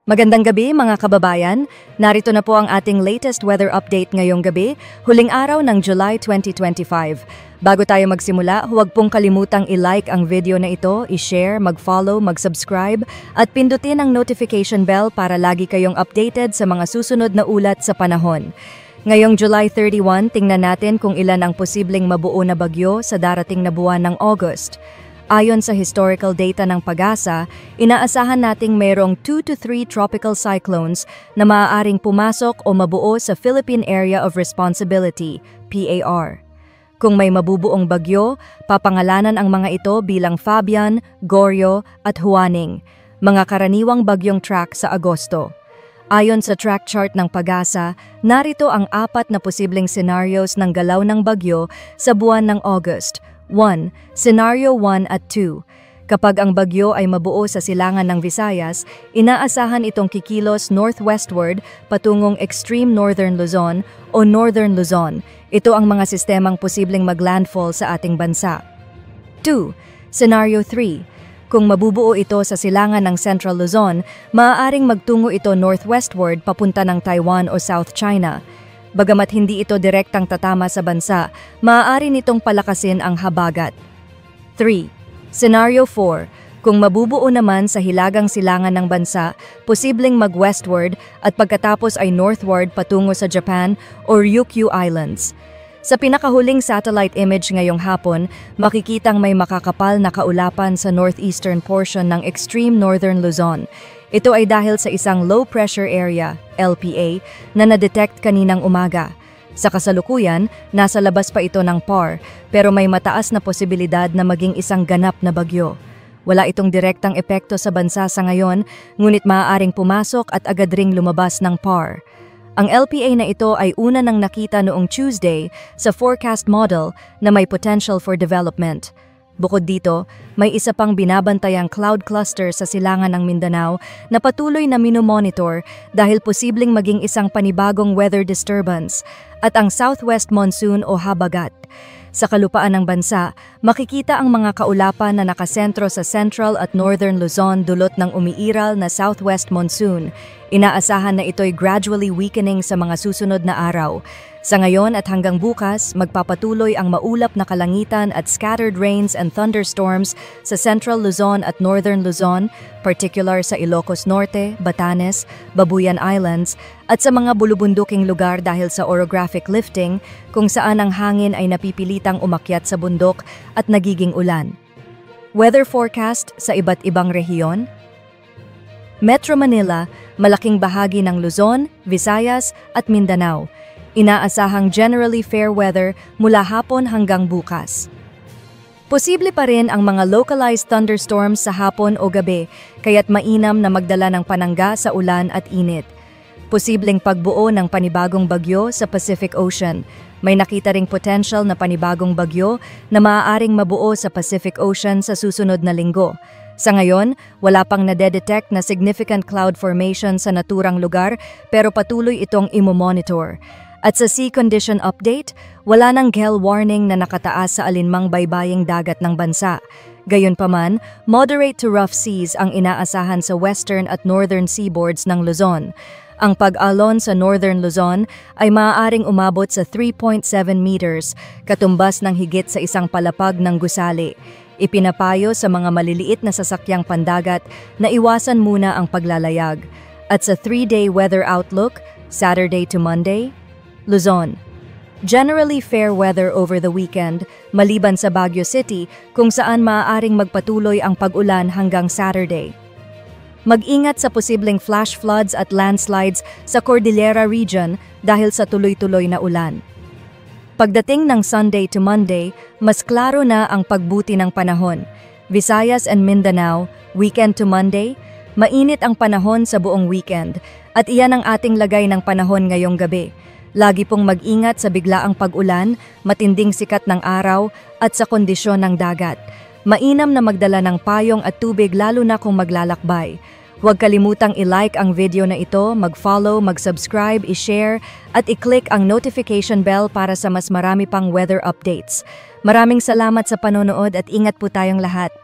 Magandang gabi mga kababayan, narito na po ang ating latest weather update ngayong gabi, huling araw ng July 2025. Bago tayo magsimula, huwag pong kalimutang i-like ang video na ito, i-share, mag-follow, mag-subscribe, at pindutin ang notification bell para lagi kayong updated sa mga susunod na ulat sa panahon. Ngayong July 31, tingnan natin kung ilan ang posibleng mabuo na bagyo sa darating na buwan ng August. Ayon sa historical data ng PAGASA, inaasahan nating mayroong 2 to 3 tropical cyclones na maaaring pumasok o mabuo sa Philippine Area of Responsibility, PAR. Kung may mabubuong bagyo, papangalanan ang mga ito bilang Fabian, Goryo at Juaning, mga karaniwang bagyong track sa Agosto. Ayon sa track chart ng PAGASA, narito ang 4 na posibleng scenarios ng galaw ng bagyo sa buwan ng August. 1. Scenario 1 at 2. Kapag ang bagyo ay mabuo sa silangan ng Visayas, inaasahan itong kikilos northwestward patungong extreme northern Luzon o northern Luzon. Ito ang mga sistemang posibleng maglandfall sa ating bansa. 2. Scenario 3. Kung mabubuo ito sa silangan ng Central Luzon, maaaring magtungo ito northwestward papunta ng Taiwan o South China. Bagamat hindi ito direktang tatama sa bansa, maaari nitong palakasin ang habagat. 3. Scenario 4. Kung mabubuo naman sa hilagang silangan ng bansa, posibleng mag-westward at pagkatapos ay northward patungo sa Japan o Ryukyu Islands. Sa pinakahuling satellite image ngayong hapon, makikitang may makakapal na kaulapan sa northeastern portion ng extreme northern Luzon. Ito ay dahil sa isang low pressure area, LPA, na na-detect kaninang umaga. Sa kasalukuyan, nasa labas pa ito ng PAR, pero may mataas na posibilidad na maging isang ganap na bagyo. Wala itong direktang epekto sa bansa sa ngayon, ngunit maaaring pumasok at agad ring lumabas ng PAR. Ang LPA na ito ay una nang nakita noong Tuesday sa forecast model na may potential for development. Bukod dito, may isa pang binabantayang cloud cluster sa silangan ng Mindanao na patuloy na minomonitor dahil posibleng maging isang panibagong weather disturbance at ang southwest monsoon o habagat. Sa kalupaan ng bansa, makikita ang mga kaulapan na nakasentro sa central at northern Luzon dulot ng umiiral na southwest monsoon. Inaasahan na ito'y gradually weakening sa mga susunod na araw. Sa ngayon at hanggang bukas, magpapatuloy ang maulap na kalangitan at scattered rains and thunderstorms sa Central Luzon at Northern Luzon, particular sa Ilocos Norte, Batanes, Babuyan Islands, at sa mga bulubunduking lugar dahil sa orographic lifting, kung saan ang hangin ay napipilitang umakyat sa bundok at nagiging ulan. Weather forecast sa iba't ibang rehiyon. Metro Manila, malaking bahagi ng Luzon, Visayas at Mindanao. Inaasahang generally fair weather mula hapon hanggang bukas. Posible pa rin ang mga localized thunderstorms sa hapon o gabi, kaya't mainam na magdala ng panangga sa ulan at init. Posibleng pagbuo ng panibagong bagyo sa Pacific Ocean. May nakita ring potential na panibagong bagyo na maaaring mabuo sa Pacific Ocean sa susunod na linggo. Sa ngayon, wala pang nadedetect na significant cloud formation sa naturang lugar pero patuloy itong imomonitor. At sa sea condition update, wala nang gale warning na nakataas sa alinmang baybaying dagat ng bansa. Gayunpaman, moderate to rough seas ang inaasahan sa western at northern seaboards ng Luzon. Ang pag-alon sa northern Luzon ay maaaring umabot sa 3.7 meters, katumbas ng higit sa isang palapag ng gusali. Ipinapayo sa mga maliliit na sasakyang pandagat na iwasan muna ang paglalayag. At sa 3-day weather outlook, Saturday to Monday, Luzon. Generally fair weather over the weekend, maliban sa Baguio City kung saan maaaring magpatuloy ang pag-ulan hanggang Saturday. Mag-ingat sa posibleng flash floods at landslides sa Cordillera region dahil sa tuloy-tuloy na ulan. Pagdating ng Sunday to Monday, mas klaro na ang pagbuti ng panahon. Visayas and Mindanao, weekend to Monday, mainit ang panahon sa buong weekend at iyan ang ating lagay ng panahon ngayong gabi. Lagi pong mag-ingat sa biglaang pag-ulan, matinding sikat ng araw at sa kondisyon ng dagat. Mainam na magdala ng payong at tubig lalo na kung maglalakbay. Huwag kalimutang i-like ang video na ito, mag-follow, mag-subscribe, i-share at i-click ang notification bell para sa mas marami pang weather updates. Maraming salamat sa panonood at ingat po tayong lahat.